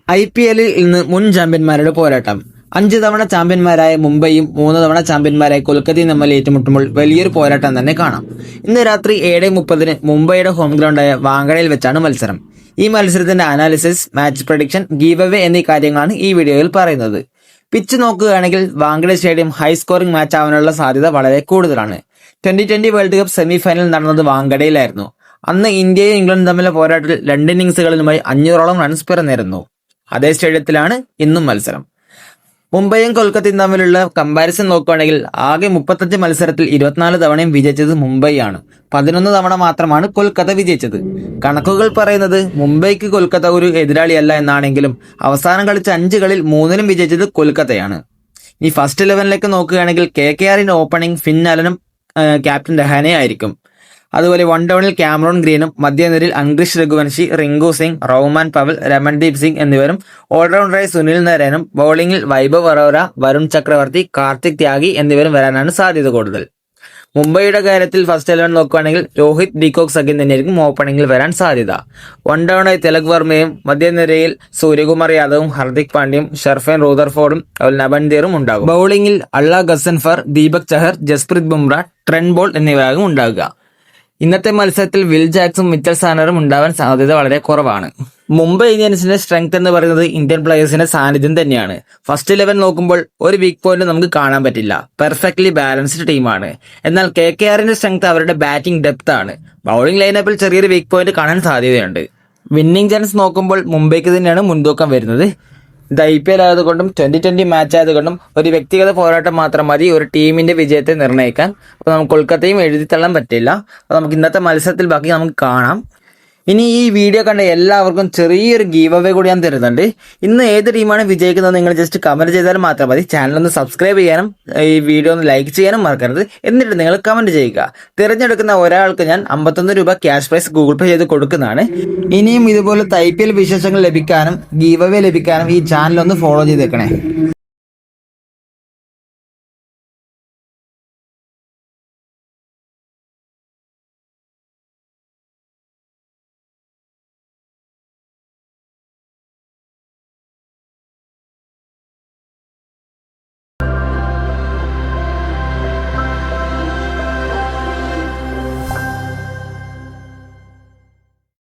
IPL-ൽ ഇന്ന് മുൻ ചാമ്പ്യന്മാരുടെ പോരാട്ടം. 5 തവണ ചാമ്പ്യന്മാരായ മുംബൈയും 3 തവണ ചാമ്പ്യന്മാരായ കൊൽക്കത്തയും തമ്മിൽ ഏറ്റുമുട്ടുമ്പോൾ വലിയൊരു പോരാട്ടം തന്നെ കാണാം. ഇന്ന് രാത്രി 7:30 മുംബൈയുടെ ഹോം ഗ്രൗണ്ടായ വാങ്കഡയിൽ വെച്ചാണ് മത്സരം. ഈ മത്സരത്തിന്റെ analysis, match prediction, give away എന്നീ കാര്യങ്ങളാണ് ഈ വീഡിയോയിൽ പറയുന്നത്. പിച്ച് നോക്കുകയാണെങ്കിൽ Wankhede stadium high scoring match ആവാനുള്ള സാധ്യത വളരെ കൂടുതലാണ്. 2020 വേൾഡ് കപ്പ് സെമി ഫൈനൽ നടന്നത് വാങ്കഡയിലായിരുന്നു. അന്ന് ഇന്ത്യയും ഇംഗ്ലണ്ടും തമ്മിലെ പോരാട്ടത്തിൽ 2 ഇന്നിംഗ്സുകളിലുമായി 500ഓളം റൺസ് പിറന്നിരുന്നു. അതേ സ്റ്റേഡിയത്തിലാണ് ഇന്നും മത്സരം. മുംബൈയും കൊൽക്കത്തയും തമ്മിലുള്ള കമ്പാരിസൺ നോക്കുകയാണെങ്കിൽ ആകെ 35 മത്സരത്തിൽ 24 തവണയും വിജയിച്ചത് മുംബൈയാണ്. 11 തവണ മാത്രമാണ് കൊൽക്കത്ത വിജയിച്ചത്. കണക്കുകൾ പറയുന്നത് മുംബൈക്ക് കൊൽക്കത്ത ഒരു എതിരാളിയല്ല എന്നാണെങ്കിലും അവസാനം കളിച്ച 5 കളിൽ 3നും വിജയിച്ചത് കൊൽക്കത്തയാണ്. ഇനി ഫസ്റ്റ് 11ലേക്ക് നോക്കുകയാണെങ്കിൽ KKRന്റെ ഓപ്പണിംഗ് ഫിൻ അലനും ക്യാപ്റ്റൻ രഹാനെ ആയിരിക്കും. അതുപോലെ 1 ഡൗണിൽ കാമറൂൺ ഗ്രീനും മധ്യനിരയിൽ അൻഗ്രിഷ് രഘുവൻഷി, റിങ്കു സിംഗ്, റോമാൻ പവൽ, രമൺദീപ് സിംഗ് എന്നിവരും ഓൾറൗണ്ടറായി സുനിൽ നരേനും ബൌളിംഗിൽ വൈഭവ് അറോറ, വരുൺ ചക്രവർത്തി, കാർത്തിക് ത്യാഗി എന്നിവരും വരാനാണ് സാധ്യത കൂടുതൽ. മുംബൈയുടെ കാര്യത്തിൽ ഫസ്റ്റ് 11 നോക്കുകയാണെങ്കിൽ രോഹിത്, ഡീകോക്ക് സഖ്യം തന്നെയായിരിക്കും ഓപ്പണിംഗിൽ വരാൻ സാധ്യത. 1 ഡൗണായി തിലക് വർമ്മയും മധ്യനിരയിൽ സൂര്യകുമാർ യാദവും, ഹർദിക് പാണ്ഡ്യയും, ഷെർഫേൻ റൂദർഫോർഡും നബൻദീറും ഉണ്ടാകും. ബൌളിംഗിൽ അള്ള ഗസൻഫർ, ദീപക് ചഹർ, ജസ്പ്രീത് ബുംറ, ട്രെന്റ് ബോൾട്ട് എന്നിവരാകും ഉണ്ടാകുക. ഇന്നത്തെ മത്സരത്തിൽ വിൽ ജാക്സും മിച്ചൽ സാനറും ഉണ്ടാവാൻ സാധ്യത വളരെ കുറവാണ്. മുംബൈ ഇന്ത്യൻസിന്റെ സ്ട്രെങ്ത് എന്ന് പറയുന്നത് ഇന്ത്യൻ പ്ലേയേഴ്സിന്റെ സാന്നിധ്യം തന്നെയാണ്. ഫസ്റ്റ് 11 നോക്കുമ്പോൾ ഒരു വീക്ക് പോയിന്റ് നമുക്ക് കാണാൻ പറ്റില്ല. പെർഫെക്റ്റ്ലി ബാലൻസ്ഡ് ടീമാണ്. എന്നാൽ KKRന്റെ സ്ട്രെങ്ത് അവരുടെ ബാറ്റിംഗ് ഡെപ്ത് ആണ്. ബൌളിംഗ് ലൈനപ്പിൽ ചെറിയൊരു വീക്ക് പോയിന്റ് കാണാൻ സാധ്യതയുണ്ട്. വിന്നിംഗ് ചാൻസ് നോക്കുമ്പോൾ മുംബൈക്ക് തന്നെയാണ് മുൻതൂക്കം വരുന്നത്. ഇത് IPL ആയതുകൊണ്ടും 2020 മാച്ച് ആയതുകൊണ്ടും ഒരു വ്യക്തിഗത പോരാട്ടം മാത്രം മതി ഒരു ടീമിന്റെ വിജയത്തെ നിർണ്ണയിക്കാൻ. അപ്പോൾ നമുക്ക് കൊൽക്കത്തയും എഴുതിത്തള്ളാൻ പറ്റില്ല. അപ്പോൾ നമുക്ക് ഇന്നത്തെ മത്സരത്തിൽ ബാക്കി നമുക്ക് കാണാം. ഇനി ഈ വീഡിയോ കണ്ട എല്ലാവർക്കും ചെറിയൊരു ഗീവ് അവേ കൂടി ഞാൻ തരുന്നുണ്ട്. ഇന്ന് ഏത് ടീമാണ് വിജയിക്കുന്നത് നിങ്ങൾ ജസ്റ്റ് കമന്റ് ചെയ്താൽ മാത്രം മതി. ചാനൽ ഒന്ന് സബ്സ്ക്രൈബ് ചെയ്യാനും ഈ വീഡിയോ ഒന്ന് ലൈക്ക് ചെയ്യാനും മറക്കരുത്. എന്നിട്ട് നിങ്ങൾ കമന്റ് ചെയ്യുക. തിരഞ്ഞെടുക്കുന്ന ഒരാൾക്ക് ഞാൻ 51 രൂപ ക്യാഷ് പ്രൈസ് ഗൂഗിൾ പേ ചെയ്ത് കൊടുക്കുന്നതാണ്. ഇനിയും ഇതുപോലത്തെ IPL വിശേഷങ്ങൾ ലഭിക്കാനും ഗീവ് അവേ ലഭിക്കാനും ഈ ചാനൽ ഒന്ന് ഫോളോ ചെയ്തേക്കണേ.